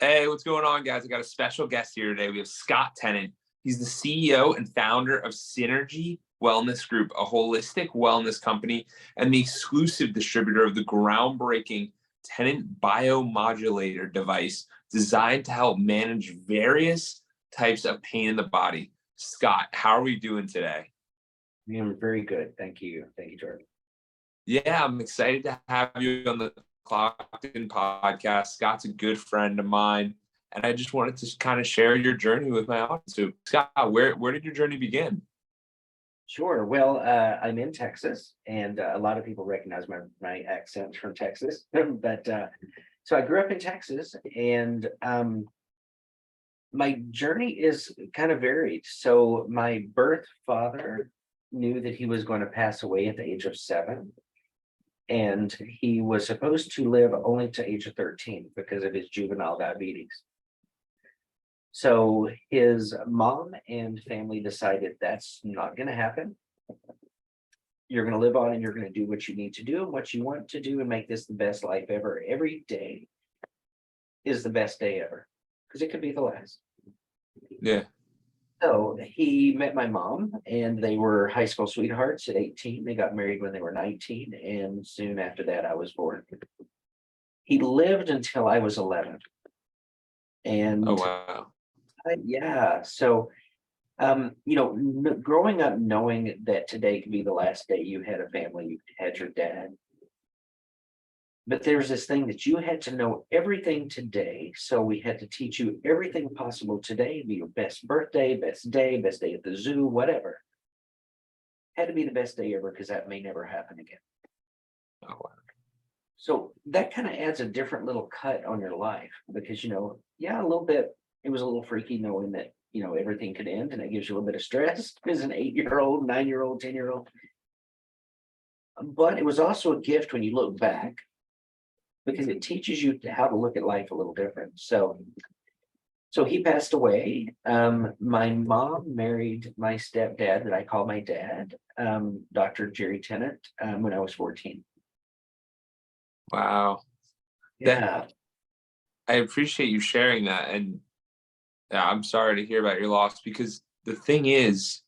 Hey, what's going on, guys? I got a special guest here today. We have Scott Tennant. He's the CEO and founder of Synergy Wellness Group, a holistic wellness company and the exclusive distributor of the groundbreaking Tennant biomodulator device designed to help manage various types of pain in the body. Scott, how are we doing today? I'm very good. Thank you. Thank you, Jordan. Yeah, I'm excited to have you on the Clockedin podcast. Scott's a good friend of mine, and I just wanted to kind of share your journey with my audience. So, Scott, where did your journey begin? Sure. Well, I'm in Texas, and a lot of people recognize my accent from Texas. But so I grew up in Texas, and my journey is kind of varied. So my birth father knew that he was going to pass away at the age of 7. And he was supposed to live only to age of 13 because of his juvenile diabetes. So his mom and family decided that's not going to happen. You're going to live on and you're going to do what you need to do and what you want to do and make this the best life ever. Every day is the best day ever because it could be the last. Yeah. So he met my mom and they were high school sweethearts at 18. They got married when they were 19. And soon after that, I was born. He lived until I was 11. And Oh, wow. yeah, so, growing up knowing that today could be the last day you had a family, you had your dad. But there's this thing that you had to know everything today. So we had to teach you everything possible today. Be your best birthday, best day at the zoo, whatever. Had to be the best day ever because that may never happen again. Oh, wow. So that kind of adds a different little cut on your life because, a little bit, it was a little freaky knowing that, everything could end and it gives you a little bit of stress as an 8-year-old, 9-year-old, 10-year-old. But it was also a gift when you look back because it teaches you how to look at life a little different. So he passed away. My mom married my stepdad that I call my dad, Dr. Jerry Tennant, when I was 14. Wow. Yeah. I appreciate you sharing that. And yeah, I'm sorry to hear about your loss because the thing is,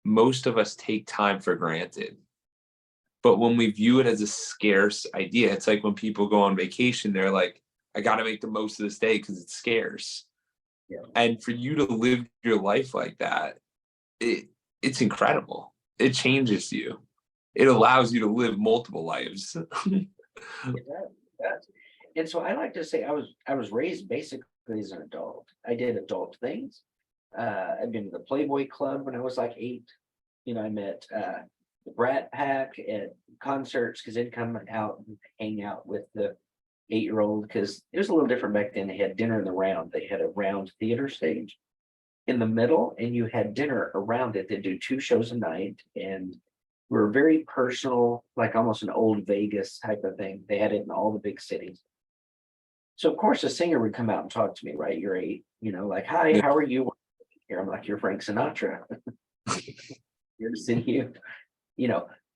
most of us take time for granted. But when we view it as a scarce idea, it's like when people go on vacation, they're like, I got to make the most of this day because it's scarce. Yeah. And for you to live your life like that, it's incredible. It changes you. It allows you to live multiple lives. It does. And so I like to say I was raised basically as an adult. I did adult things. I've been to the Playboy Club when I was like 8. I met the Brat Pack at concerts because they'd come out and hang out with the 8-year-old because it was a little different back then. They had dinner in the round. They had a round theater stage in the middle, and you had dinner around it. They'd do 2 shows a night, and were very personal, like almost an old Vegas type of thing. They had it in all the big cities. So of course a singer would come out and talk to me, right? You're 8, like, hi, Yeah. how are you? Here, I'm like, you're Frank Sinatra. Here to see you,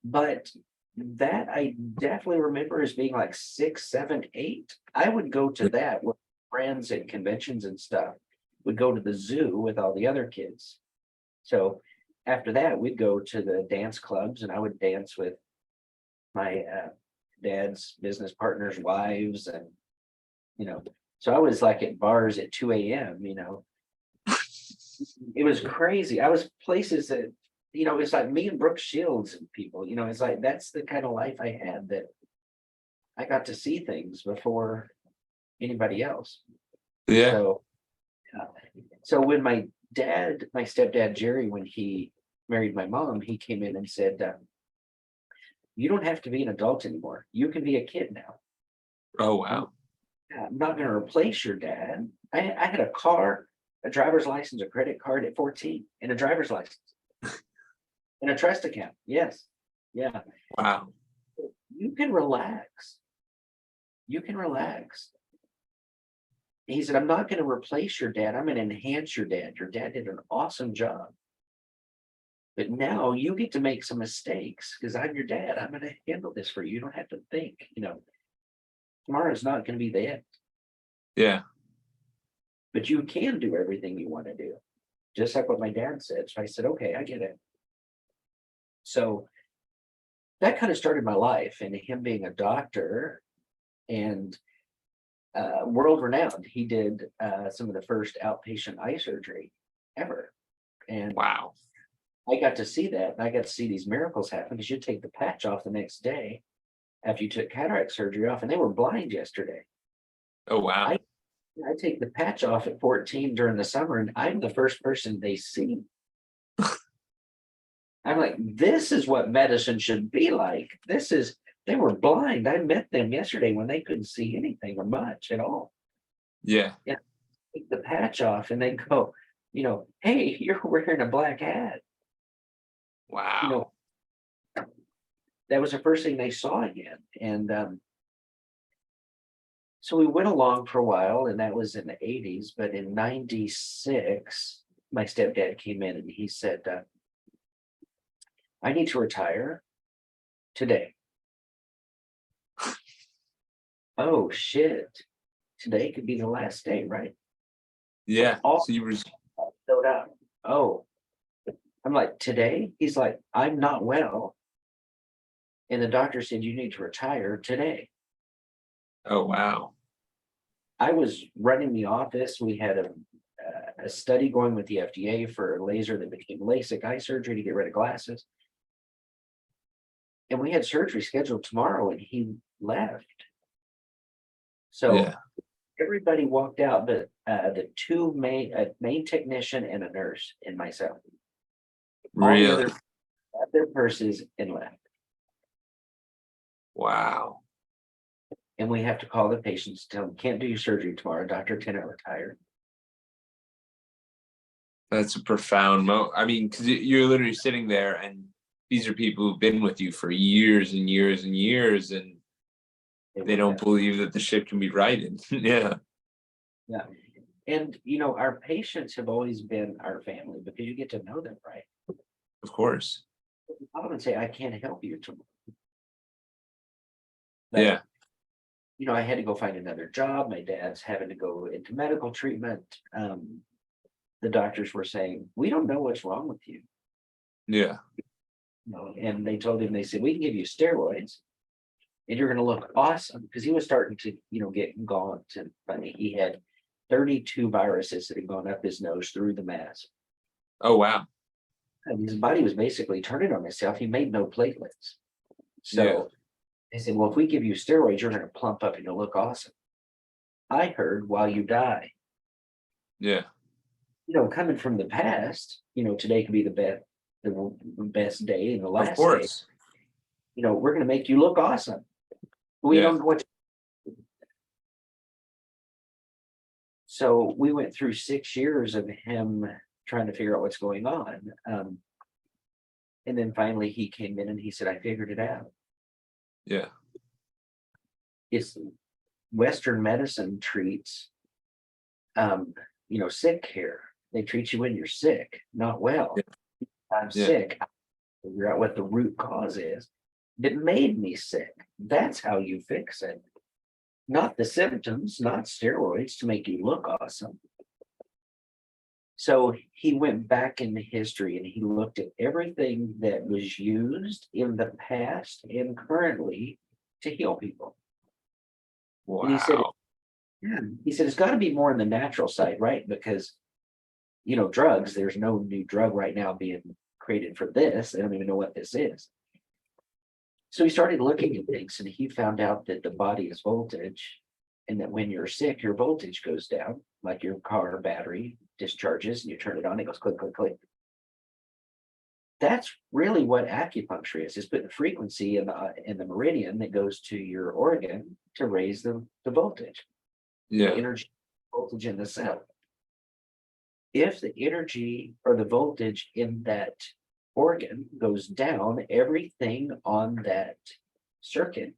but that I definitely remember as being like 6, 7, 8. I would go to that with friends at conventions and stuff, would go to the zoo with all the other kids. So after that, we'd go to the dance clubs and I would dance with my dad's business partners' wives. And, so I was like at bars at 2 a.m., it was crazy. I was places that, it's like me and Brooke Shields and people, it's like, that's the kind of life I had that I got to see things before anybody else. Yeah. So when my stepdad, Jerry, when he married my mom, he came in and said, you don't have to be an adult anymore. You can be a kid now. Oh, wow. I'm not going to replace your dad. I had a car, a driver's license, a credit card at 14, and a driver's license. And a trust account. Yes. Yeah. Wow. You can relax. He said, I'm not going to replace your dad. I'm going to enhance your dad. Your dad did an awesome job. But now you get to make some mistakes because I'm your dad. I'm going to handle this for you. You don't have to think, tomorrow's not going to be the end. Yeah. but you can do everything you want to do. Just like what my dad said. So I said, okay, I get it. So that kind of started my life, and him being a doctor and world renowned. He did some of the first outpatient eye surgery ever. And Wow. I got to see that. And I got to see these miracles happen because you take the patch off the next day after you took cataract surgery off, and they were blind yesterday. Oh, wow. I take the patch off at 14 during the summer, and I'm the first person they see. I'm like, this is what medicine should be like. They were blind. I met them yesterday when they couldn't see anything or much at all. Yeah. Yeah, take the patch off, and they go, hey, you're wearing a black hat. Wow. That was the first thing they saw again. And so we went along for a while, and that was in the 80s. But in 96, my stepdad came in and he said, I need to retire today. Oh, shit. Today could be the last day, right? Yeah. All So you were, showed up. Oh, I'm like, today? He's like, I'm not well. And the doctor said, you need to retire today. oh, wow. I was running the office. We had a study going with the FDA for a laser that became LASIK eye surgery to get rid of glasses. And we had surgery scheduled tomorrow, and he left. So Yeah. everybody walked out, but the two main technician and a nurse and myself. All the Really? other had their purses and left. Wow. And we have to call the patients, tell them, can't do your surgery tomorrow. Dr. Tennant retired. That's a profound I mean, because you're literally sitting there, and these are people who've been with you for years and years and years, and they don't believe that the ship can be righted. Yeah. Yeah. And, our patients have always been our family because you get to know them, right? Of course. I would say, I can't help you tomorrow. But, Yeah. I had to go find another job. My dad's having to go into medical treatment. The doctors were saying, we don't know what's wrong with you. Yeah. And they told him, they said, we can give you steroids and you're going to look awesome. Because he was starting to, get gaunt and funny. He had 32 viruses that had gone up his nose through the mask. Oh, wow. And his body was basically turning on itself. He made no platelets. So they said, well, if we give you steroids, you're going to plump up and you'll look awesome. I heard while you die. Yeah. Coming from the past, today could be the best day and the last Of course. day. We're going to make you look awesome. We don't know what. So we went through 6 years of him trying to figure out what's going on. And then finally he came in and he said, I figured it out. Yeah. It's Western medicine treats, sick care. They treat you when you're sick, not well. I'm sick. Figure out what the root cause is that made me sick. That's how you fix it. Not the symptoms, not steroids to make you look awesome. So he went back into history and he looked at everything that was used in the past and currently to heal people. Wow. And he said, it's got to be more on the natural side, right? Because, drugs, there's no new drug right now being created for this. They don't even know what this is. So he started looking at things and he found out that the body is voltage, and that when you're sick, your voltage goes down, like your car battery discharges and you turn it on, it goes click, click, click. That's really what acupuncture is putting the frequency in the meridian that goes to your organ to raise the voltage. Yeah. The energy voltage in the cell. If the energy or the voltage in that organ goes down, everything on that circuit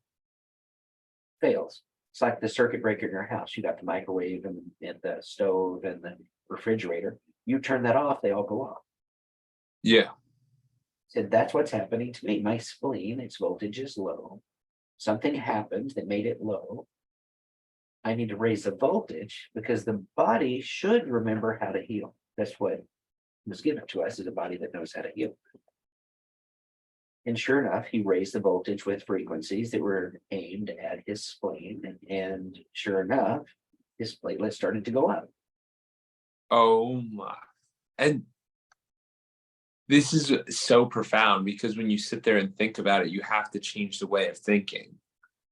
fails. It's like the circuit breaker in your house. You got the microwave and the stove and the refrigerator. You turn that off, they all go off. Yeah. Said that's what's happening to me. My spleen, its voltage is low. Something happened that made it low. I need to raise the voltage because the body should remember how to heal. That's what was given to us, is a body that knows how to heal. And sure enough, he raised the voltage with frequencies that were aimed at his spleen. And sure enough, his platelets started to go up. Oh my. And this is so profound, because when you sit there and think about it, you have to change the way of thinking.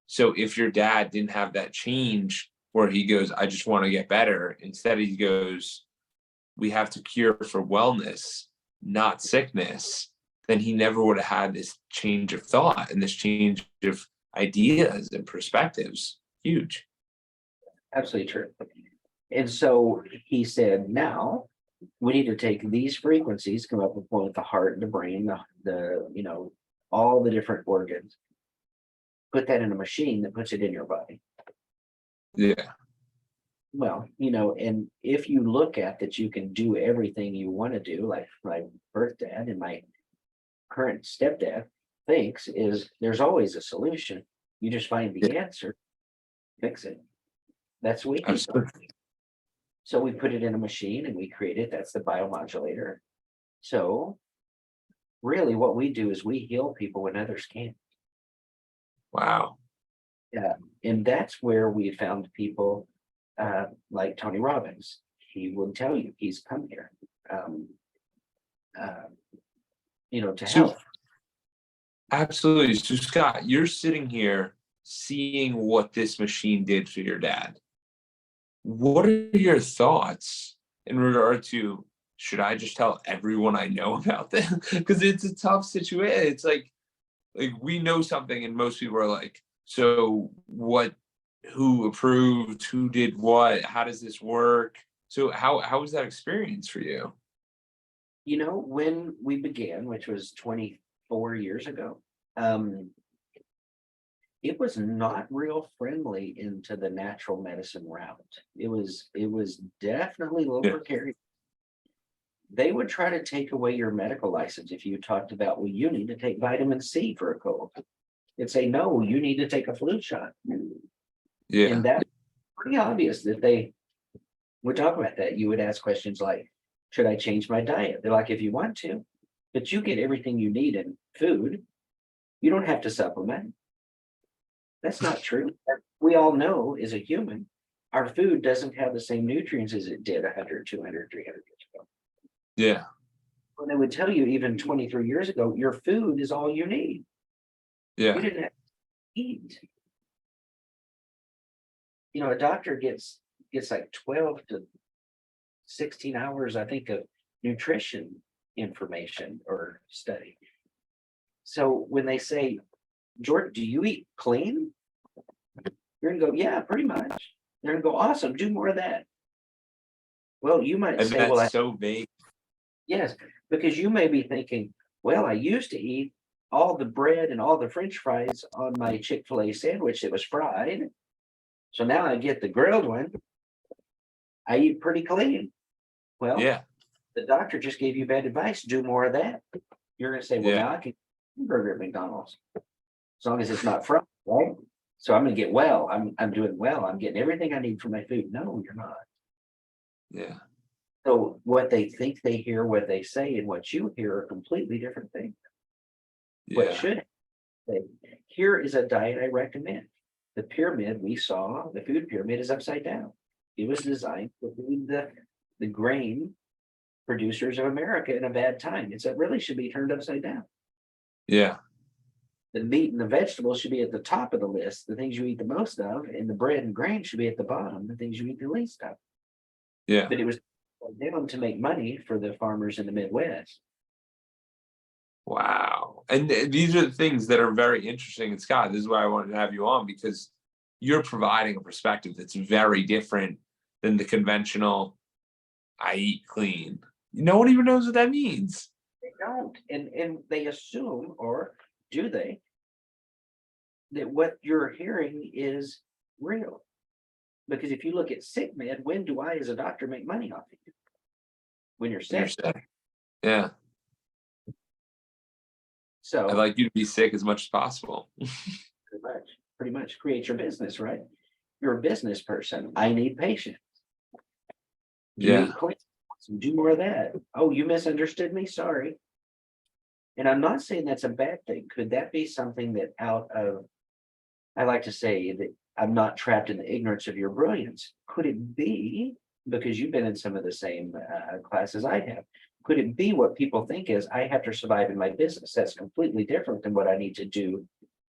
So if your dad didn't have that change where he goes, I just want to get better, instead he goes, we have to cure for wellness, not sickness, then he never would have had this change of thought and this change of ideas and perspectives. Huge. Absolutely true. And so he said, now we need to take these frequencies, come up with one with the heart and the brain, the all the different organs, put that in a machine that puts it in your body. Yeah. Well, and if you look at that, you can do everything you want to do, like my birth dad and my current stepdad thinks, is there's always a solution. You just find the answer, fix it. That's what he thought. So we put it in a machine and we create it. That's the biomodulator. So really what we do is we heal people when others can't. Wow. Yeah. And that's where we found people like Tony Robbins. He will tell you he's come here to help. Absolutely. So Scott, you're sitting here seeing what this machine did for your dad. What are your thoughts in regard to, should I just tell everyone I know about this? Because it's a tough situation. It's like we know something and most people are like, so what, who approved, who did what, how does this work? So how was that experience for you? When we began, which was 24 years ago, it was not real friendly into the natural medicine route. It was definitely a little precarious. They would try to take away your medical license if you talked about, well, you need to take vitamin C for a cold. They'd say, no, you need to take a flu shot. Yeah. And that's pretty obvious that they would talk about that. You would ask questions like, should I change my diet? They're like, if you want to, but you get everything you need in food. You don't have to supplement. That's not true. We all know, as a human, our food doesn't have the same nutrients as it did 100, 200, 300 years ago. Yeah. When they would tell you even 23 years ago, your food is all you need. Yeah. You didn't have to eat. A doctor gets like 12 to 16 hours, I think, of nutrition information or study. So when they say, Jordan, do you eat clean? You're gonna go, yeah, pretty much. They're gonna go, awesome, do more of that. Well, you might And say, that's well, so vague. yes, because you may be thinking, well, I used to eat all the bread and all the French fries on my Chick-fil-A sandwich that was fried. So now I get the grilled one. I eat pretty clean. Well, Yeah. the doctor just gave you bad advice. Do more of that. You're gonna say, well, now I can eat a burger at McDonald's. As long as it's not fried, right? So I'm gonna get well. I'm doing well. I'm getting everything I need for my food. No, you're not. Yeah. So what they think they hear, what they say, and what you hear are completely different things. What Yeah. should say, here is a diet I recommend. The pyramid we saw, the food pyramid, is upside down. It was designed to feed the grain producers of America in a bad time. It really should be turned upside down. Yeah. The meat and the vegetables should be at the top of the list, the things you eat the most of, and the bread and grain should be at the bottom, the things you eat the least of. Yeah. But it was down to make money for the farmers in the Midwest. Wow. And these are the things that are very interesting. And Scott, this is why I wanted to have you on, because you're providing a perspective that's very different than the conventional, I eat clean. No one even knows what that means. They don't. And they assume, or do they, that what you're hearing is real. Because if you look at sick med, when do I as a doctor make money off of you? When you're sick. Yeah. So I'd like you to be sick as much as possible. pretty much create your business, right? You're a business person. I need patience. You Yeah. need clean. Do more of that. Oh, you misunderstood me? Sorry. And I'm not saying that's a bad thing. Could that be something that I like to say that I'm not trapped in the ignorance of your brilliance. Could it be, because you've been in some of the same classes I have, could it be what people think is I have to survive in my business? That's completely different than what I need to do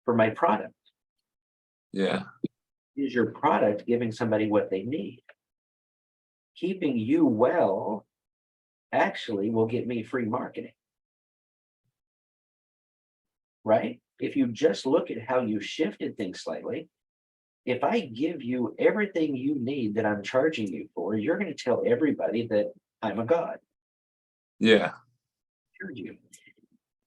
for my product. Yeah. Is your product giving somebody what they need? Keeping you well actually will get me free marketing. Right? If you just look at how you shifted things slightly, if I give you everything you need that I'm charging you for, you're going to tell everybody that I'm a god. Yeah. Hear you.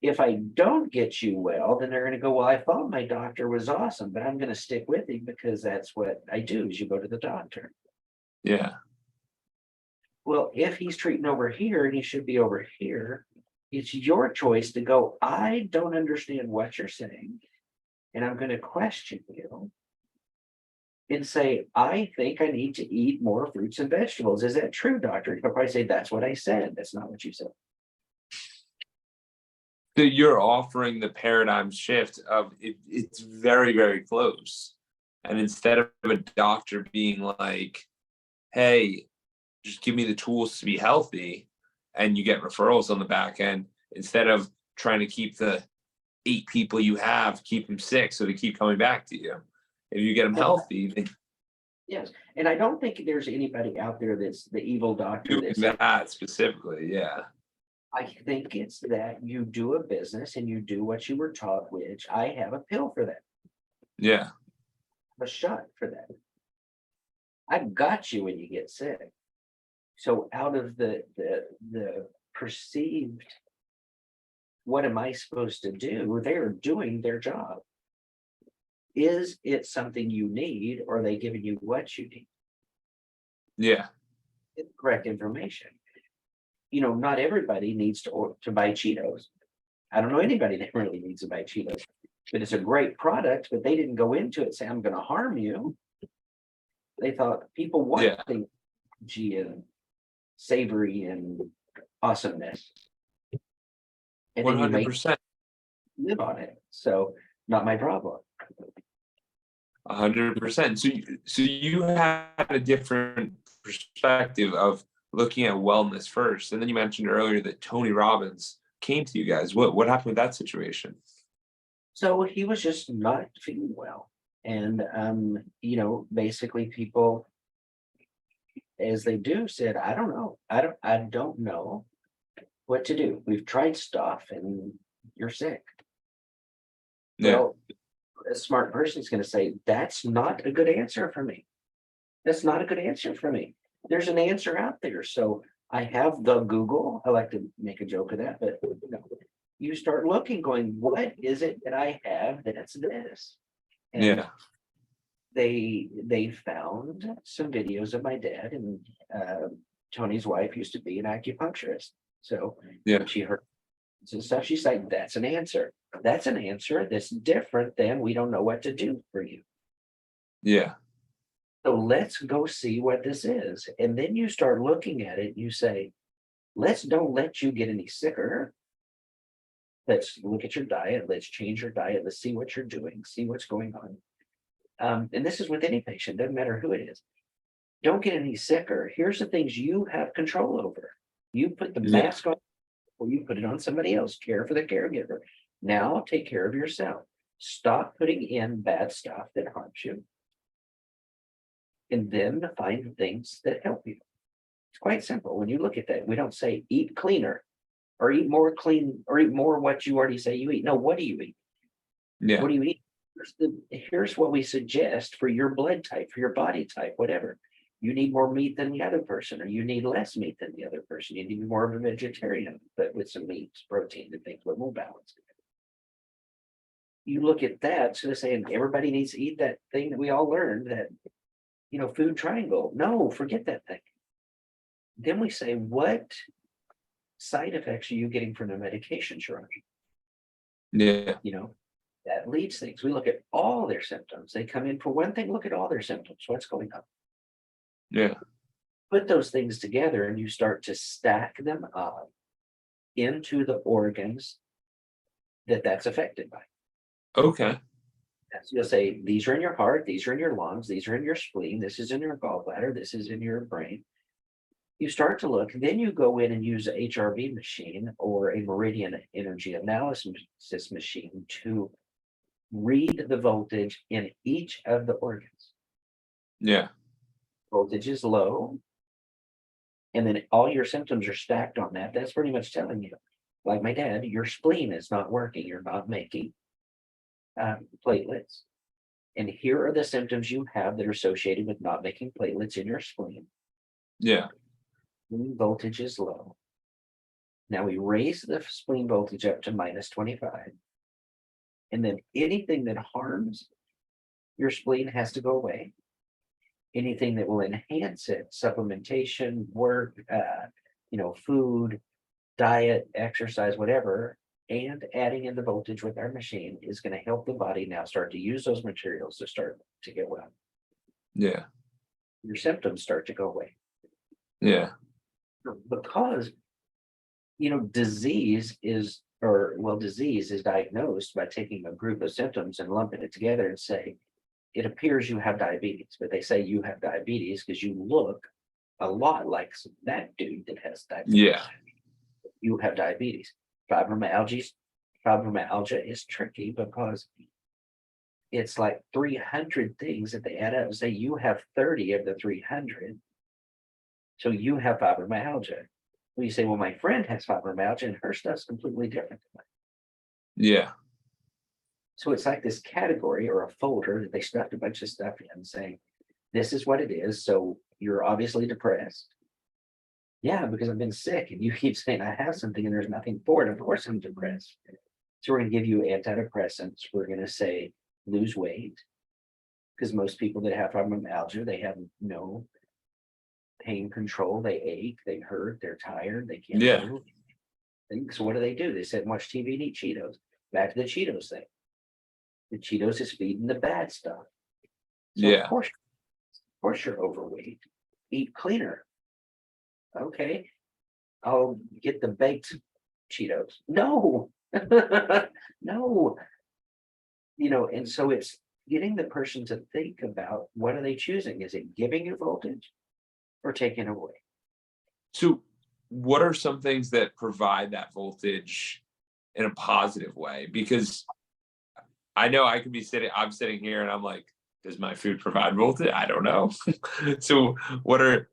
If I don't get you well, then they're going to go, well, I thought my doctor was awesome, but I'm going to stick with him because that's what I do is you go to the doctor. Yeah. Well, if he's treating over here and he should be over here, it's your choice to go, I don't understand what you're saying, and I'm going to question you and say, I think I need to eat more fruits and vegetables. Is that true, doctor? If I say, that's what I said, that's not what you said. So you're offering the paradigm shift of it's very, very close. And instead of a doctor being like, hey, just give me the tools to be healthy, and you get referrals on the back end, instead of trying to keep the 8 people you have, keep them sick so they keep coming back to you. If you get them healthy, they Yes. And I don't think there's anybody out there that's the evil doctor do that's that specifically. Yeah. I think it's that you do a business and you do what you were taught, which I have a pill for that, Yeah. a shot for that. I got you when you get sick. So out of the perceived, what am I supposed to do? They're doing their job. Is it something you need, or are they giving you what you need? Yeah. It's correct information. Not everybody needs to buy Cheetos. I don't know anybody that really needs to buy Cheetos, but it's a great product, but they didn't go into it saying, I'm going to harm you. They thought people want Yeah. things and savory and awesomeness. And then you make 100%. live on it. So not my problem. 100%. So you had a different perspective of looking at wellness first, and then you mentioned earlier that Tony Robbins came to you guys. What happened with that situation? So he was just not feeling well. And basically people, as they do, said, I don't know. I don't know what to do. We've tried stuff and you're sick. Yeah. Well, a smart person is going to say, that's not a good answer for me. That's not a good answer for me. There's an answer out there. So I have the Google. I like to make a joke of that, but you start looking, going, what is it that I have that's this? And Yeah. they found some videos of my dad, and Tony's wife used to be an acupuncturist. So Yeah. she heard some stuff. She's like, that's an answer. That's an answer that's different than we don't know what to do for you. Yeah. So let's go see what this is. And then you start looking at it, and you say, don't let you get any sicker. Let's look at your diet. Let's change your diet. Let's see what you're doing, see what's going on. And this is with any patient, doesn't matter who it is. Don't get any sicker. Here's the things you have control over. You put the Yeah. mask on, or you put it on somebody else. Care for the caregiver. Now take care of yourself. Stop putting in bad stuff that harms you. And then find things that help you. It's quite simple. When you look at that, we don't say eat cleaner or eat more clean or eat more what you already say you eat. No, what do you eat? Yeah. What do you eat? Here's what we suggest for your blood type, for your body type, whatever. You need more meat than the other person, or you need less meat than the other person. You need more of a vegetarian, but with some meat, protein, and things, but more balanced. You look at that, so they're saying everybody needs to eat that thing that we all learned, that food triangle. No, forget that thing. Then we say, what side effects are you getting from the medications you're on? Yeah. That leads things. We look at all their symptoms. They come in for one thing, look at all their symptoms. What's going on? Yeah. Put those things together and you start to stack them up into the organs that's affected by. Okay. So you'll say, these are in your heart, these are in your lungs, these are in your spleen, this is in your gallbladder, this is in your brain. You start to look, then you go in and use a HRV machine or a meridian energy analysis machine to read the voltage in each of the organs. Yeah. Voltage is low, and then all your symptoms are stacked on that. That's pretty much telling you, like my dad, your spleen is not working, you're not making platelets. And here are the symptoms you have that are associated with not making platelets in your spleen. Yeah. Voltage is low. Now we raise the spleen voltage up to -25. And then anything that harms your spleen has to go away. Anything that will enhance it, supplementation, work, food, diet, exercise, whatever, and adding in the voltage with our machine is going to help the body now start to use those materials to start to get well. Yeah. Your symptoms start to go away. Yeah. Because, disease is diagnosed by taking a group of symptoms and lumping it together and say, it appears you have diabetes, but they say you have diabetes because you look a lot like that dude that has diabetes. Yeah. You have diabetes. Fibromyalgia is tricky because it's like 300 things that they add up and say you have 30 of the 300. So you have fibromyalgia. Well, you say, well, my friend has fibromyalgia and her stuff's completely different. Yeah. So it's like this category or a folder that they stuffed a bunch of stuff in saying, this is what it is. So you're obviously depressed. Yeah, because I've been sick and you keep saying I have something and there's nothing for it. Of course I'm depressed. So we're going to give you antidepressants. We're going to say lose weight. Because most people that have fibromyalgia, they have no pain control. They ache, they hurt, they're tired, they can't Yeah. move. So what do? They sit and watch TV and eat Cheetos. Back to the Cheetos thing. The Cheetos is feeding the bad stuff. So Yeah. of course you're overweight. Eat cleaner. Okay, I'll get the baked Cheetos. No, no. And so it's getting the person to think about what are they choosing? Is it giving you voltage or taking away? So what are some things that provide that voltage in a positive way? Because I know I could be I'm sitting here and I'm like, does my food provide voltage? I don't know. So what are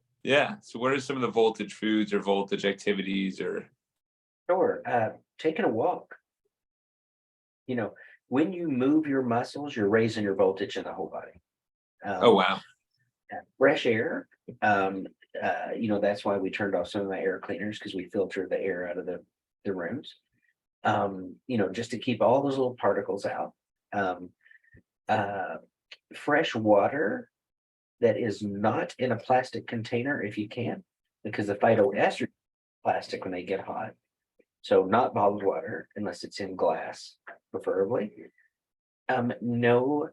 some of the voltage foods or voltage activities or? Sure. Taking a walk. When you move your muscles, you're raising your voltage in the whole body. Oh, wow. Fresh air. That's why we turned off some of my air cleaners because we filter the air out of the rooms. Just to keep all those little particles out. Fresh water that is not in a plastic container if you can, because the phytoestrogen plastic when they get hot. So not bottled water unless it's in glass, preferably. No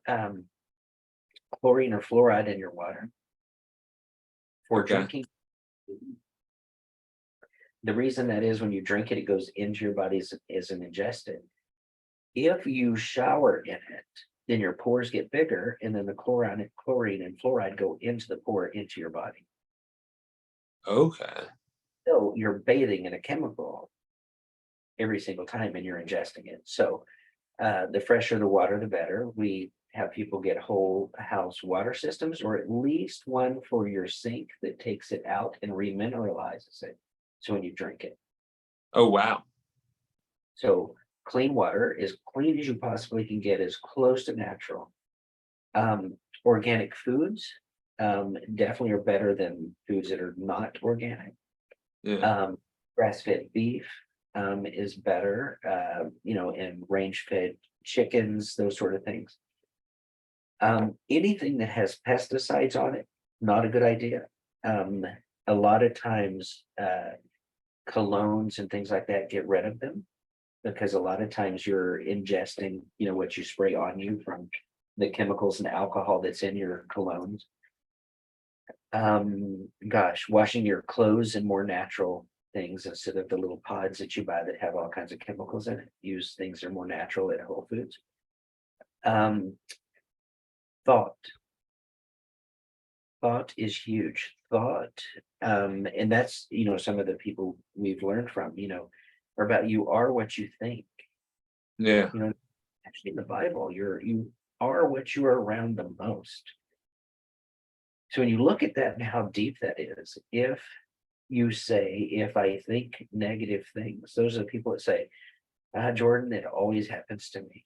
chlorine or fluoride in your water. For drinking. The reason that is when you drink it, it goes into your body as an ingested. If you shower in it, then your pores get bigger, and then the chlorine and fluoride go into the pore into your body. Okay. So you're bathing in a chemical every single time and you're ingesting it. So the fresher the water, the better. We have people get whole house water systems, or at least one for your sink that takes it out and remineralizes it. So when you drink it. Oh, wow. So clean water, as clean as you possibly can get, as close to natural. Organic foods definitely are better than foods that are not organic. Yeah. Grass-fed beef is better, and range-fed chickens, those sort of things. Anything that has pesticides on it, not a good idea. A lot of times colognes and things like that get rid of them. because a lot of times you're ingesting, what you spray on you from the chemicals and alcohol that's in your colognes. Washing your clothes in more natural things instead of the little pods that you buy that have all kinds of chemicals in it. Use things that are more natural at Whole Foods. Thought is huge. And that's, some of the people we've learned from, are about you are what you think. Yeah. Actually in the Bible, you are what you are around the most. So when you look at that and how deep that is, if you say, if I think negative things, those are the people that say, Jordan, it always happens to me.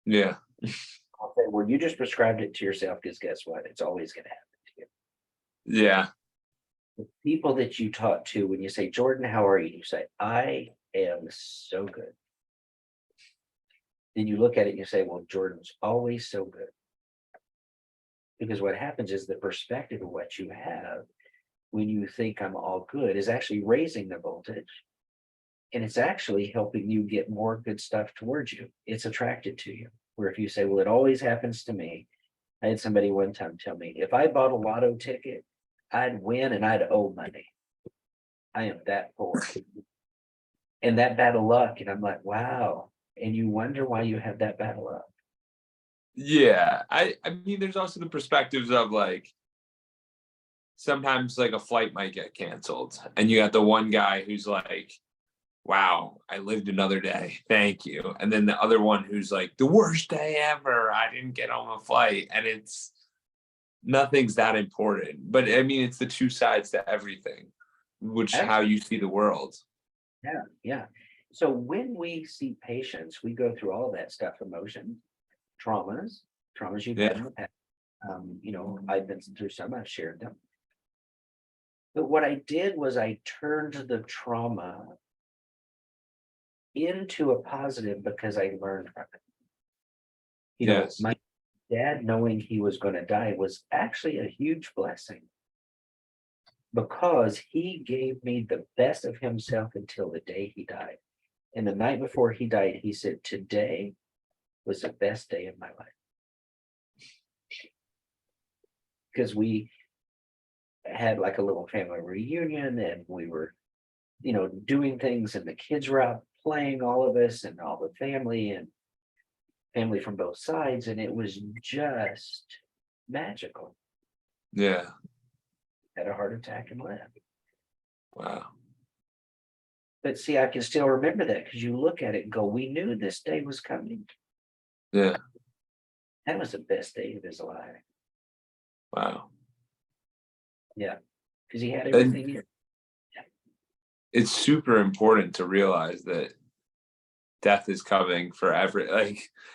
Yeah. I'll say, well, you just prescribed it to yourself, because guess what? It's always going to happen to you. Yeah. The people that you talk to, when you say, Jordan, how are you? You say, I am so good. Then you look at it and you say, well, Jordan's always so good. Because what happens is the perspective of what you have when you think I'm all good is actually raising the voltage. And it's actually helping you get more good stuff towards you. It's attracted to you. Where if you say, well, it always happens to me. I had somebody one time tell me, if I bought a lotto ticket, I'd win and I'd owe money. I am that poor. And that bad of luck. And I'm like, wow. And you wonder why you have that bad of luck. Yeah. I mean, there's also the perspectives of like, sometimes like a flight might get canceled and you got the one guy who's like, wow, I lived another day. Thank you. And then the other one who's like, the worst day ever. I didn't get on a flight. And it's nothing's that important. But I mean, it's the two sides to everything, which how you see the world. Yeah. Yeah. So when we see patients, we go through all that stuff, emotions, traumas you've had in the past. I've been through some, I've shared them. But what I did was I turned the trauma into a positive because I learned from it. Yes. My dad knowing he was going to die was actually a huge blessing, because he gave me the best of himself until the day he died. And the night before he died, he said, today was the best day of my life. Because we had like a little family reunion and we were, doing things, and the kids were out playing, all of us and all the family and family from both sides. And it was just magical. Yeah. Had a heart attack and left. Wow. But see, I can still remember that, because you look at it and go, we knew this day was coming. Yeah. That was the best day of his life. Wow. Yeah. Because he had everything. It's super important to realize that death is coming for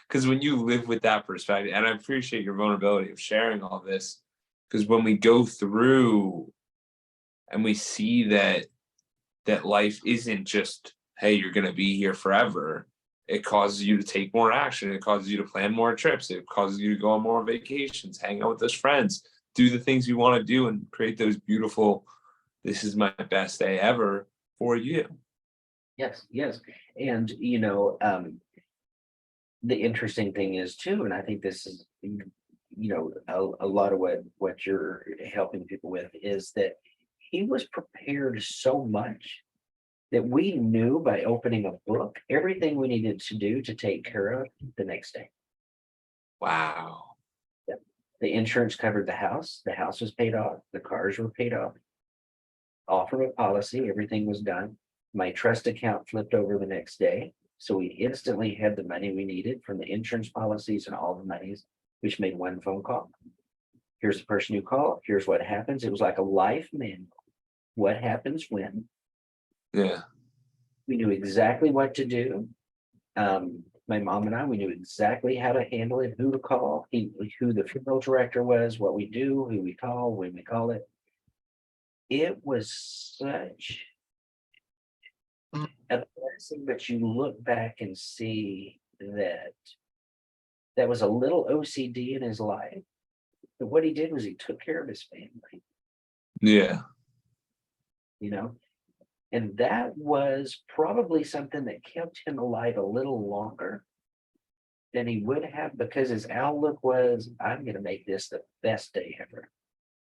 because when you live with that perspective, and I appreciate your vulnerability of sharing all this, because when we go through and we see that life isn't just, hey, you're going to be here forever, it causes you to take more action. It causes you to plan more trips. It causes you to go on more vacations, hang out with those friends, do the things you want to do, and create those beautiful, this is my best day ever for you. Yes. And, the interesting thing is too, and I think this is, a lot of what you're helping people with, is that he was prepared so much that we knew by opening a book everything we needed to do to take care of the next day. Wow. Yep. The insurance covered the house was paid off, the cars were paid off from a policy, everything was done. My trust account flipped over the next day. So we instantly had the money we needed from the insurance policies and all the monies. We just made one phone call. Here's the person you call. Here's what happens. It was like a life manual. What happens when? Yeah. We knew exactly what to do. My mom and I, we knew exactly how to handle it, who to call, who the funeral director was, what we do, who we call, when we call it. It was such a blessing, but you look back and see that was a little OCD in his life. But what he did was he took care of his family. Yeah. And that was probably something that kept him alive a little longer than he would have, because his outlook was, I'm going to make this the best day ever.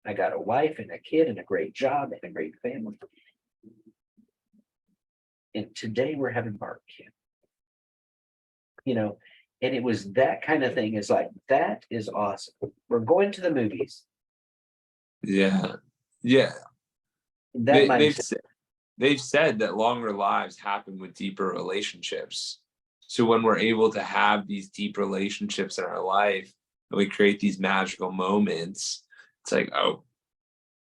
I got a wife and a kid and a great job and a great family. And today we're having barbecue. And it was that kind of thing. It's like, that is awesome. We're going to the movies. Yeah. Yeah. That They've said that longer lives happen with deeper relationships. So when we're able to have these deep relationships in our life and we create these magical moments, it's like, oh,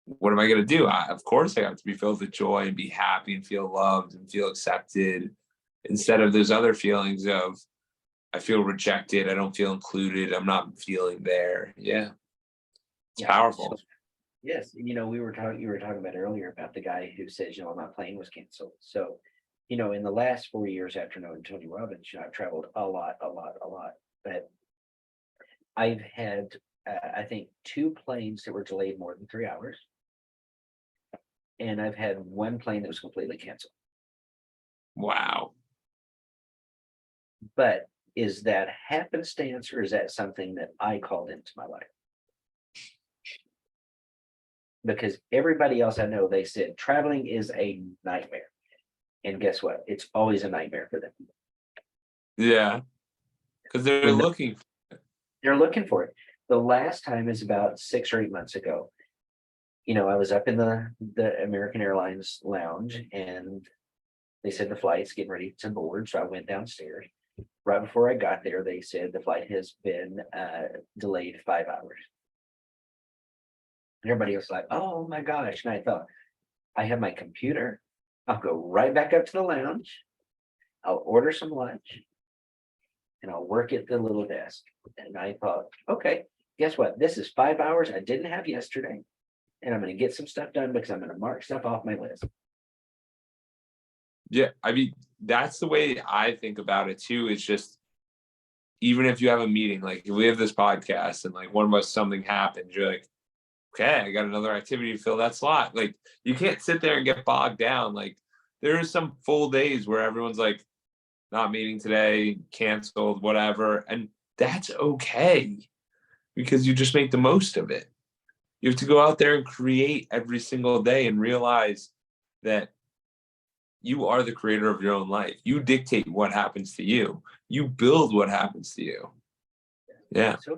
what am I going to do? Of course, I have to be filled with joy and be happy and feel loved and feel accepted, instead of those other feelings of, I feel rejected, I don't feel included, I'm not feeling there. Yeah. It's powerful. So, yes. You were talking about earlier about the guy who says, my plane was canceled. So, in the last 4 years after knowing Tony Robbins, I've traveled a lot. But I've had, I think, 2 planes that were delayed more than 3 hours. And I've had 1 plane that was completely canceled. Wow. But is that happenstance, or is that something that I called into my life? Because everybody else I know, they said traveling is a nightmare. And guess what? It's always a nightmare for them. Yeah. Because they're looking for it. The last time is about 6 or 8 months ago. I was up in the American Airlines lounge, and they said the flight's getting ready to board. So I went downstairs. Right before I got there, they said the flight has been delayed 5 hours. And everybody was like, oh my gosh. And I thought, I have my computer. I'll go right back up to the lounge. I'll order some lunch and I'll work at the little desk. And I thought, okay, guess what? This is 5 hours I didn't have yesterday. And I'm going to get some stuff done because I'm going to mark stuff off my list. Yeah, I mean, that's the way I think about it too. It's just, even if you have a meeting, like if we have this podcast and like one of us, something happens, you're like, okay, I got another activity to fill that slot. Like, you can't sit there and get bogged down. Like, there are some full days where everyone's like, not meeting today, canceled, whatever. And that's okay, because you just make the most of it. You have to go out there and create every single day and realize that you are the creator of your own life. You dictate what happens to you. You build what happens to you. Yeah. So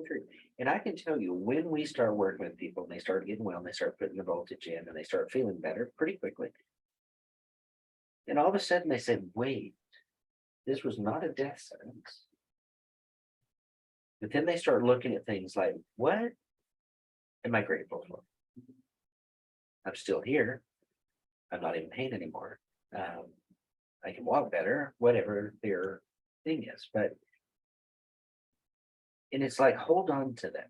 true. And I can tell you, when we start working with people and they start getting well and they start putting the voltage in and they start feeling better pretty quickly. And all of a sudden they said, wait, this was not a death sentence. But then they start looking at things like, what am I grateful for? I'm still here. I'm not in pain anymore. I can walk better, whatever their thing is. And it's like, hold on to that.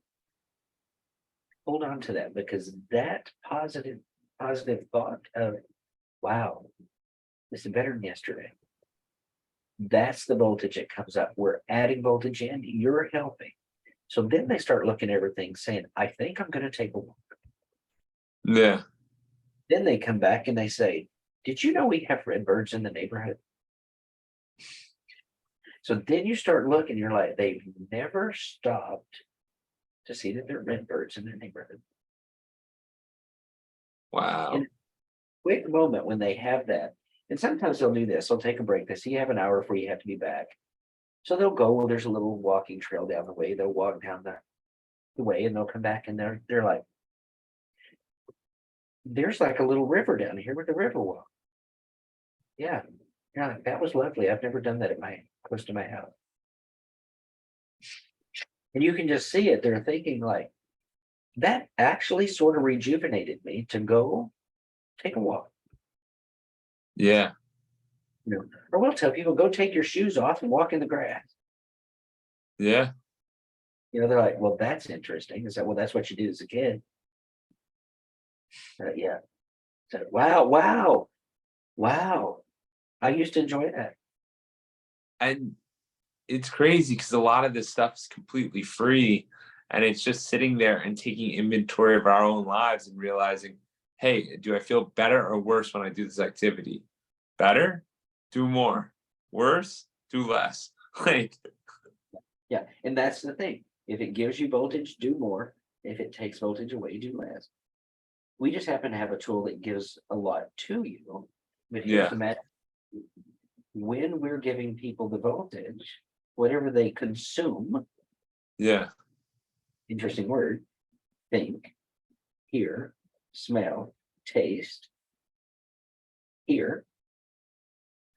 Hold on to that, because that positive thought of, wow, this is better than yesterday. That's the voltage that comes up. We're adding voltage in, you're helping. So then they start looking at everything saying, I think I'm going to take a walk. Yeah. Then they come back and they say, did you know we have redbirds in the neighborhood? So then you start looking, you're like, they've never stopped to see that there are redbirds in their neighborhood. Wow. In a quick moment when they have that, and sometimes they'll do this, they'll take a break. They see you have an hour before you have to be back. So they'll go, well, there's a little walking trail down the way. They'll walk down the way and they'll come back and they're like, there's like a little river down here with the river walk. Yeah, that was lovely. I've never done that close to my house. And you can just see it. They're thinking like, that actually sort of rejuvenated me to go take a walk. Yeah. Or we'll tell people, go take your shoes off and walk in the grass. Yeah. They're like, well, that's interesting. Is that, well, that's what you did as a kid. Yeah. So, wow. I used to enjoy that. And it's crazy because a lot of this stuff is completely free, and it's just sitting there and taking inventory of our own lives and realizing, hey, do I feel better or worse when I do this activity? Better? Do more. Worse? Do less. Like, Yeah, and that's the thing. If it gives you voltage, do more. If it takes voltage away, do less. We just happen to have a tool that gives a lot to you. But here's yeah, the matter. When we're giving people the voltage, whatever they consume, yeah, interesting word, think, hear, smell, taste, hear.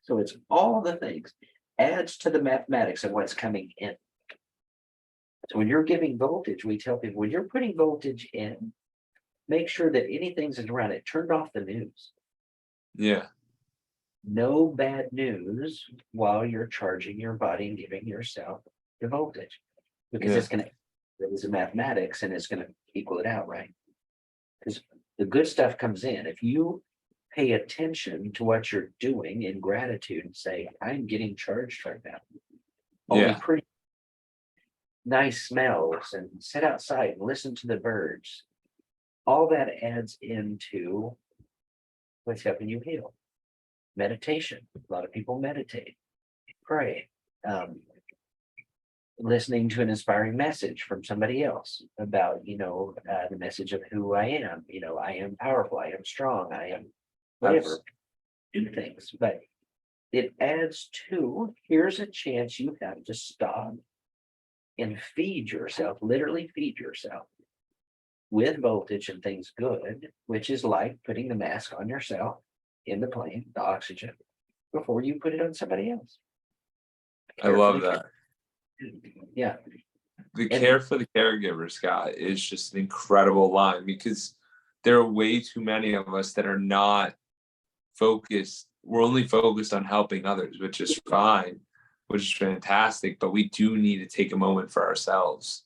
So it's all the things, adds to the mathematics of what's coming in. So when you're giving voltage, we tell people when you're putting voltage in, make sure that anything's around it. Turned off the news. yeah, No bad news while you're charging your body and giving yourself the voltage, because yeah, it's going to, it's a mathematics and it's going to equal it out, right? Because the good stuff comes in. If you pay attention to what you're doing in gratitude and say, I'm getting charged right now. Only yeah, pretty nice smells and sit outside and listen to the birds. All that adds into what's helping you heal. Meditation. A lot of people meditate, pray, listening to an inspiring message from somebody else about, the message of who I am. I am powerful, I am strong, I am whatever. Do things, but it adds to, here's a chance you have to stop and feed yourself, literally feed yourself with voltage and things good, which is like putting the mask on yourself in the plane, the oxygen, before you put it on somebody else. I love that. Yeah. The And care for the caregiver, Scott, is just an incredible line, because there are way too many of us that are not focused. We're only focused on helping others, which is fine, which is fantastic, but we do need to take a moment for ourselves.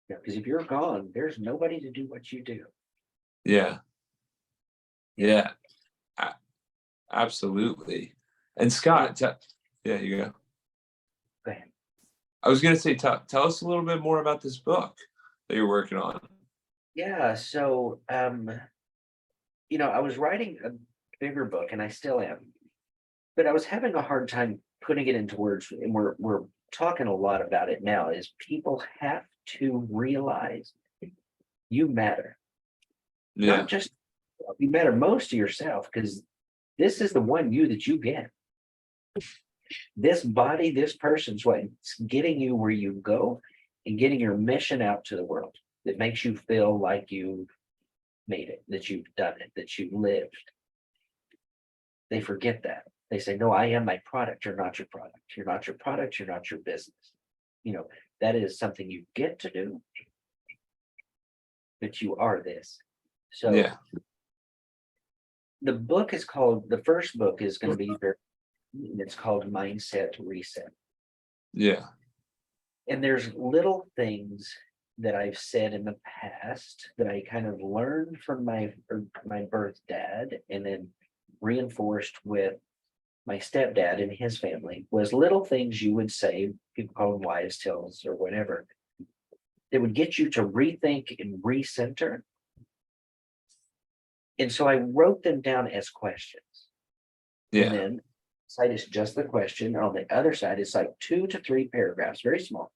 yeah, because if you're gone, there's nobody to do what you do. Yeah. Yeah. A- Absolutely. And Scott, yeah, you go. Go ahead. I was going to say, tell us a little bit more about this book that you're working on. Yeah, so I was writing a bigger book and I still am, but I was having a hard time putting it into words, and we're talking a lot about it now, is people have to realize you matter. Yeah. Not just you matter most to yourself, because this is the one you that you get. This body, this person's what's getting you where you go and getting your mission out to the world that makes you feel like you've made it, that you've done it, that you've lived. They forget that. They say, no, I am my product. You're not your product. You're not your product. You're not your business. That is something you get to do, but you are this. So Yeah. the first book is going to be it's called Mindset Reset. Yeah. And there's little things that I've said in the past that I kind of learned from my birth dad, and then reinforced with my stepdad and his family, was little things you would say, people call them wives' tales or whatever, that would get you to rethink and recenter. And so I wrote them down as questions. And Yeah. then side is just the question. On the other side, it's like 2 to 3 paragraphs, very small.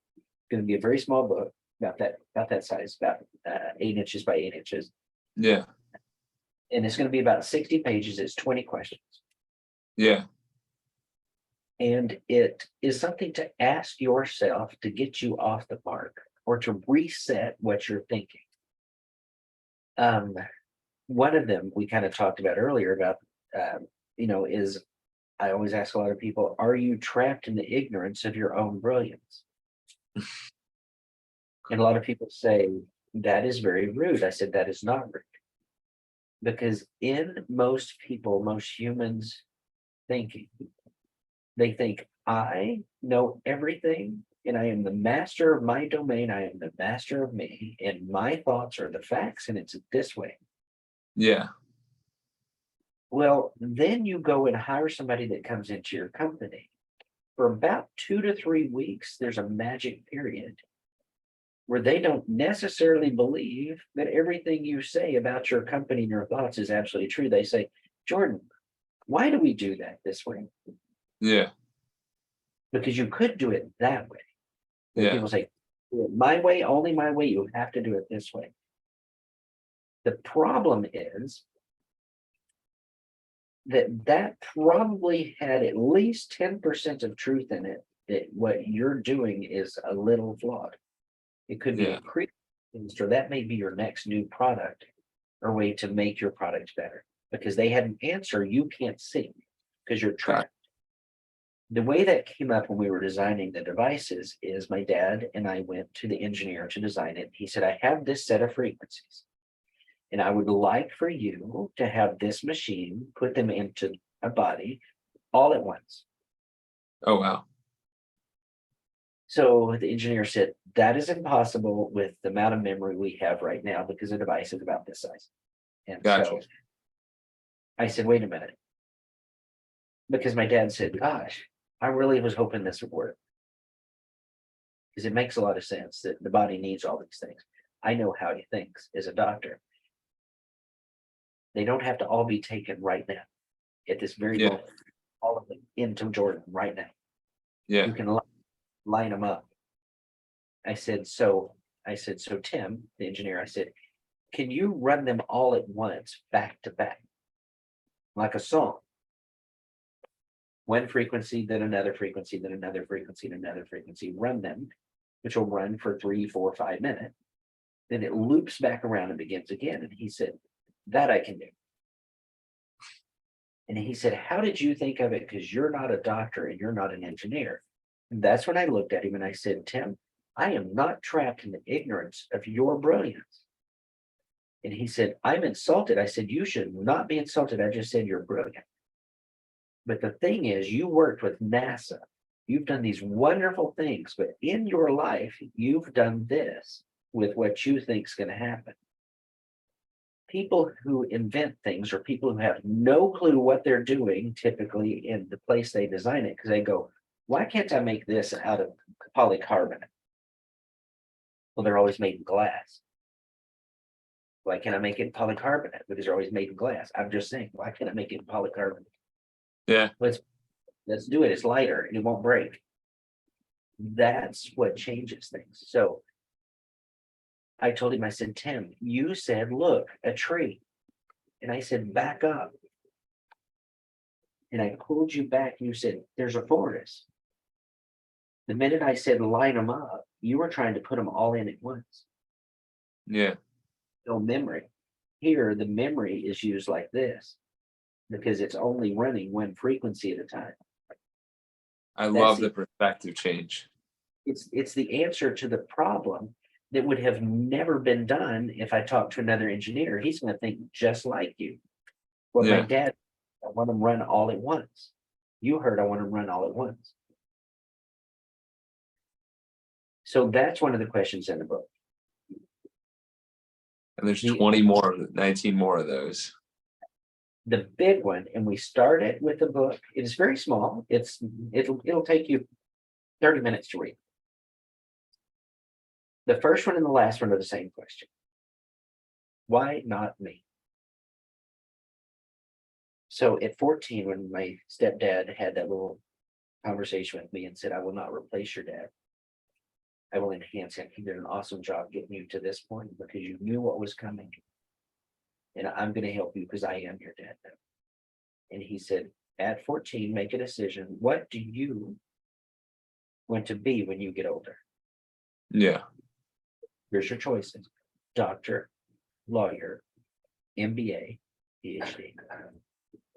Going to be a very small book, about that size, about 8 inches by 8 inches. Yeah. And it's going to be about 60 pages. It's 20 questions. Yeah. And it is something to ask yourself to get you off the mark or to reset what you're thinking. One of them we kind of talked about earlier about, is, I always ask a lot of people, are you trapped in the ignorance of your own brilliance? And a lot of people say, that is very rude. I said, that is not rude. Because in most people, most humans thinking, they think, I know everything and I am the master of my domain. I am the master of me, and my thoughts are the facts, and it's this way. Yeah. Well, then you go and hire somebody that comes into your company. For about 2 to 3 weeks, there's a magic period where they don't necessarily believe that everything you say about your company and your thoughts is absolutely true. They say, Jordan, why do we do that this way? Yeah. Because you could do it that way. When Yeah. people say, do it my way, only my way, you have to do it this way. The problem is that probably had at least 10% of truth in it, that what you're doing is a little flawed. It could be Yeah. a pre-, or that may be your next new product or way to make your product better, because they had an answer you can't see because you're trapped. The way that came up when we were designing the devices is my dad and I went to the engineer to design it. He said, I have this set of frequencies, and I would like for you to have this machine put them into a body all at once. Oh, wow. So the engineer said, that is impossible with the amount of memory we have right now, because the device is about this size. And Gotcha. so I said, wait a minute. Because my dad said, gosh, I really was hoping this would work. Because it makes a lot of sense that the body needs all these things. I know how he thinks as a doctor. They don't have to all be taken right now, at this very Yeah. moment, all of them into Jordan right now. Yeah. You can line them up. I said, so Tim, the engineer, I said, can you run them all at once, back to back, like a song? One frequency, then another frequency, then another frequency, then another frequency, run them, which will run for 3, 4, 5 minutes. Then it loops back around and begins again. And he said, that I can do. And he said, how did you think of it? Because you're not a doctor and you're not an engineer. And that's when I looked at him and I said, Tim, I am not trapped in the ignorance of your brilliance. And he said, I'm insulted. I said, you should not be insulted. I just said you're brilliant. But the thing is, you worked with NASA. You've done these wonderful things, but in your life, you've done this with what you think is going to happen. People who invent things, or people who have no clue what they're doing, typically in the place they design it, because they go, why can't I make this out of polycarbonate? Well, they're always made in glass. Why can't I make it in polycarbonate? Because they're always made in glass. I'm just saying, why can't I make it in polycarbonate? Yeah. Let's do it. It's lighter and it won't break. That's what changes things. So I told him, I said, Tim, you said, look, a tree. And I said, back up. And I pulled you back. You said, there's a forest. The minute I said, line them up, you were trying to put them all in at once. Yeah. No memory. Here, the memory is used like this, because it's only running one frequency at a time. I love the perspective change. It's the answer to the problem that would have never been done if I talked to another engineer. He's going to think just like you. Well, my Yeah. dad, I want them run all at once. You heard I want them run all at once. So that's one of the questions in the book. And there's 20 more, 19 more of those. The big one, and we started with the book. It is very small. It'll take you 30 minutes to read. The first one and the last one are the same question. Why not me? So at 14, when my stepdad had that little conversation with me and said, I will not replace your dad, I will enhance him. He did an awesome job getting you to this point because you knew what was coming. And I'm going to help you because I am your dad now. And he said, at 14, make a decision. What do you want to be when you get older? Yeah. Here's your choices: doctor, lawyer, MBA, PhD.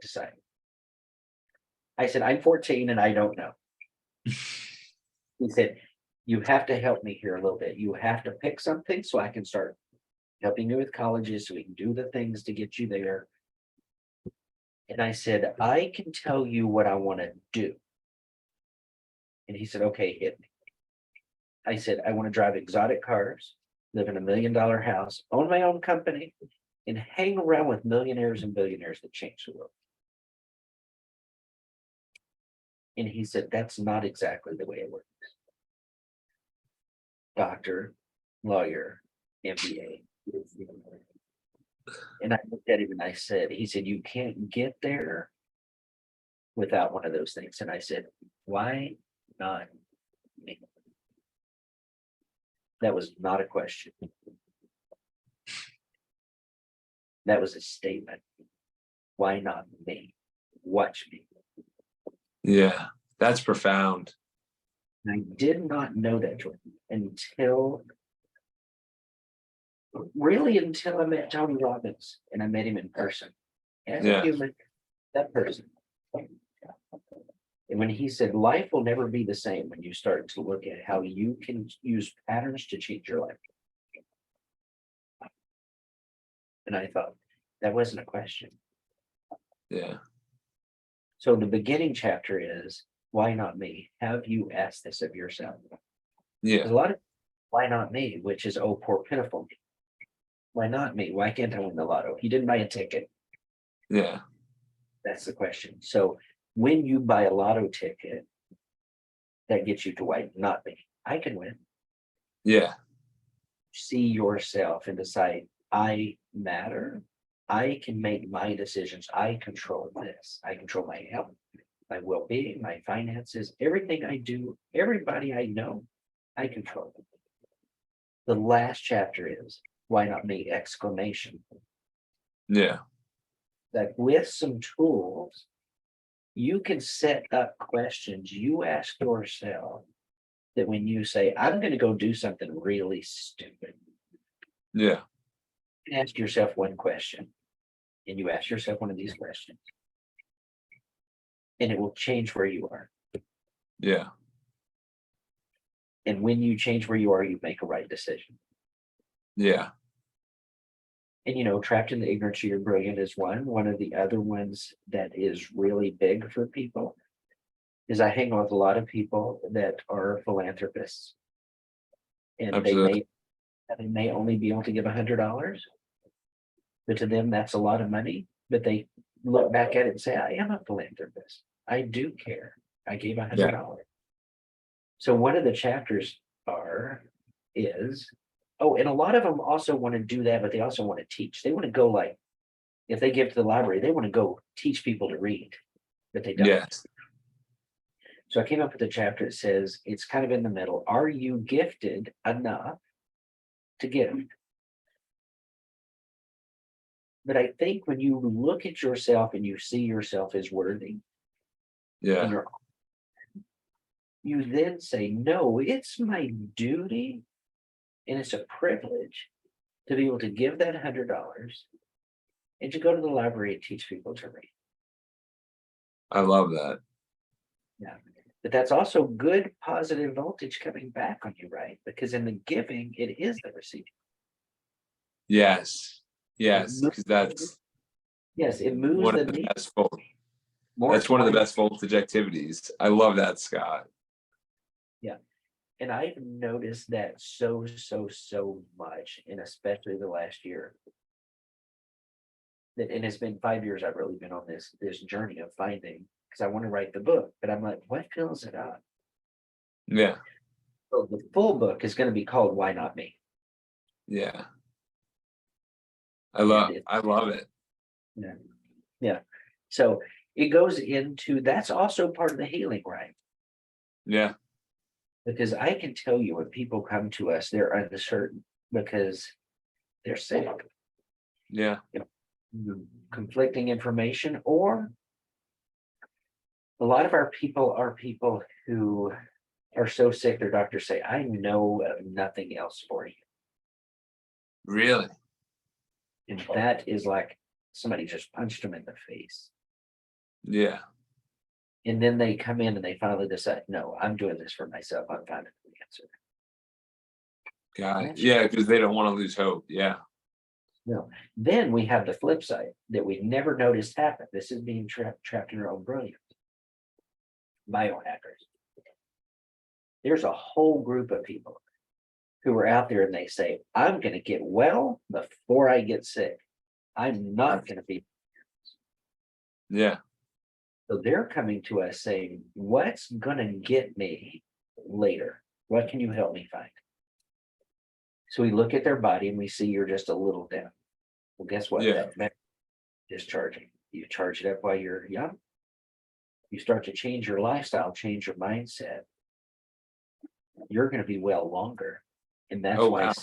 Decide. I said, I'm 14 and I don't know. He said, you have to help me here a little bit. You have to pick something so I can start helping you with colleges so we can do the things to get you there. And I said, I can tell you what I want to do. And he said, okay, hit me. I said, I want to drive exotic cars, live in $1 million house, own my own company, and hang around with millionaires and billionaires that change the world. And he said, that's not exactly the way it works. Doctor, lawyer, MBA. And I looked at him and I said, he said, you can't get there without one of those things. And I said, why not me? That was not a question. That was a statement. Why not me? Watch me. Yeah, that's profound. And I did not know that, Jordan, until I met Tony Robbins and I met him in person. As a Yeah. human, that person. And when he said, life will never be the same when you start to look at how you can use patterns to change your life. And I thought, that wasn't a question. Yeah. So the beginning chapter is, why not me? Have you asked this of yourself? Yeah. There's a lot of, why not me? Which is, oh, poor pitiful me. Why not me? Why can't I win the lotto? He didn't buy a ticket. Yeah. That's the question. So when you buy a lotto ticket, that gets you to why not me? I can win. Yeah. See yourself and decide, I matter. I can make my decisions. I control this. I control my health, my well-being, my finances, everything I do, everybody I know, I control. The last chapter is, why not me? Exclamation. Yeah. That with some tools, you can set up questions you ask yourself that when you say, I'm going to go do something really stupid, Yeah. you ask yourself one question, and you ask yourself one of these questions, and it will change where you are. Yeah. And when you change where you are, you make a right decision. Yeah. And trapped in the ignorance of your brilliant is one of the other ones that is really big for people is I hang out with a lot of people that are philanthropists, and Absolutely. they may only be able to give $100, but to them that's a lot of money. But they look back at it and say, I am a philanthropist. I do care. I gave $100. So one of the chapters is, and a lot of them also want to do that, but they also want to teach. They want to go, like, if they give to the library, they want to go teach people to read, but they don't. Yes. So I came up with a chapter that says, it's kind of in the middle. Are you gifted enough to give? But I think when you look at yourself and you see yourself as worthy, and Yeah. you then say, no, it's my duty and it's a privilege to be able to give that $100 and to go to the library and teach people to read. I love that. Yeah. But that's also good positive voltage coming back on you, right? Because in the giving, it is the receiving. Yes. Yes. Because that's Yes, it moves one the of the needle best more. that's one of the best voltage activities. I love that, Scott. Yeah. And I've noticed that so much, and especially the last year. And it's been 5 years I've really been on this journey of finding, because I want to write the book, but I'm like, what fills it up? Yeah. So the full book is going to be called Why Not Me? Yeah. I love it. Yeah. Yeah. So it goes into, that's also part of the healing, right? Yeah. Because I can tell you when people come to us, they're uncertain because they're sick. Yeah. Conflicting information, or a lot of our people are people who are so sick their doctors say, I know of nothing else for you. Really? And that is like somebody just punched them in the face. Yeah. And then they come in and they finally decide, no, I'm doing this for myself. I'm finding the answer. Got it. Yeah, because they don't want to lose hope. Yeah. No. Then we have the flip side that we never noticed happen. This is being trapped in our own brilliance. Biohackers. There's a whole group of people who are out there and they say, I'm going to get well before I get sick. I'm not going to be. Yeah. So they're coming to us saying, what's going to get me later? What can you help me find? So we look at their body and we see you're just a little down. Well, guess what? Yeah. That discharging. You charge it up while you're young. You start to change your lifestyle, change your mindset. You're going to be well longer. And that's Oh, why, wow.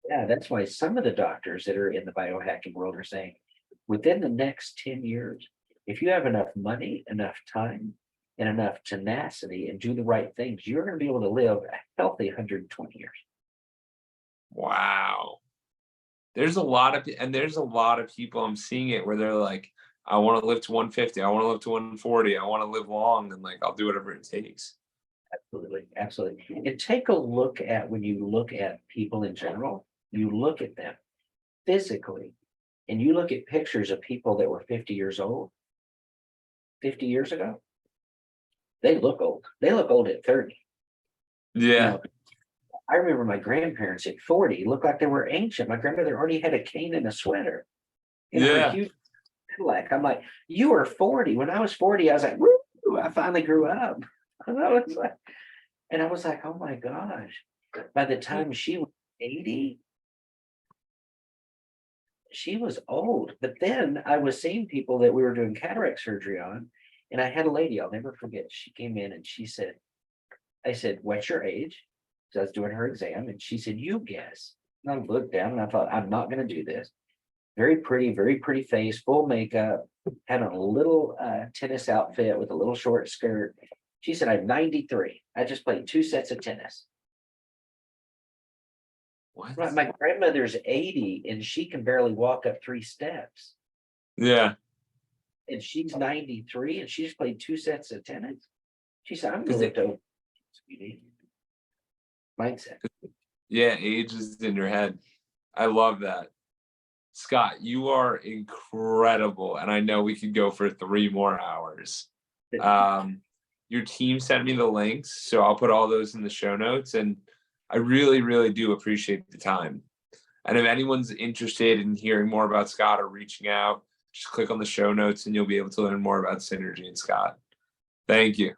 yeah, that's why some of the doctors that are in the biohacking world are saying within the next 10 years, if you have enough money, enough time, and enough tenacity and do the right things, you're going to be able to live a healthy 120 years. Wow. There's a lot of people I'm seeing it where they're like, I want to live to 150. I want to live to 140. I want to live long, and like, I'll do whatever it takes. Absolutely, absolutely. And take a look at, when you look at people in general, you look at them physically, and you look at pictures of people that were 50 years old, 50 years ago, they look old. They look old at 30. You Yeah. know, I remember my grandparents at 40 looked like they were ancient. My grandmother already had a cane and a sweater, her Yeah. huge Cadillac. I'm like, you were 40. When I was 40, I was like, woo, I finally grew up. And I was like, oh my gosh. By the time she was 80, she was old. But then I was seeing people that we were doing cataract surgery on. And I had a lady, I'll never forget. She came in and she said, I said, what's your age? So I was doing her exam and she said, you guess. And I looked down and I thought, I'm not going to do this. Very pretty face, full makeup, had on a little tennis outfit with a little short skirt. She said, I'm 93. I just played 2 sets of tennis. What? Right, my grandmother's 80 and she can barely walk up 3 steps. Yeah. And she's 93 and she just played 2 sets of tennis. She said, I'm going Because to live to mindset. yeah, age is in your head. I love that. Scott, you are incredible. And I know we could go for 3 more hours. Your team sent me the links, so I'll put all those in the show notes. And I really, really do appreciate the time. And if anyone's interested in hearing more about Scott or reaching out, just click on the show notes and you'll be able to learn more about Synergy and Scott. Thank you.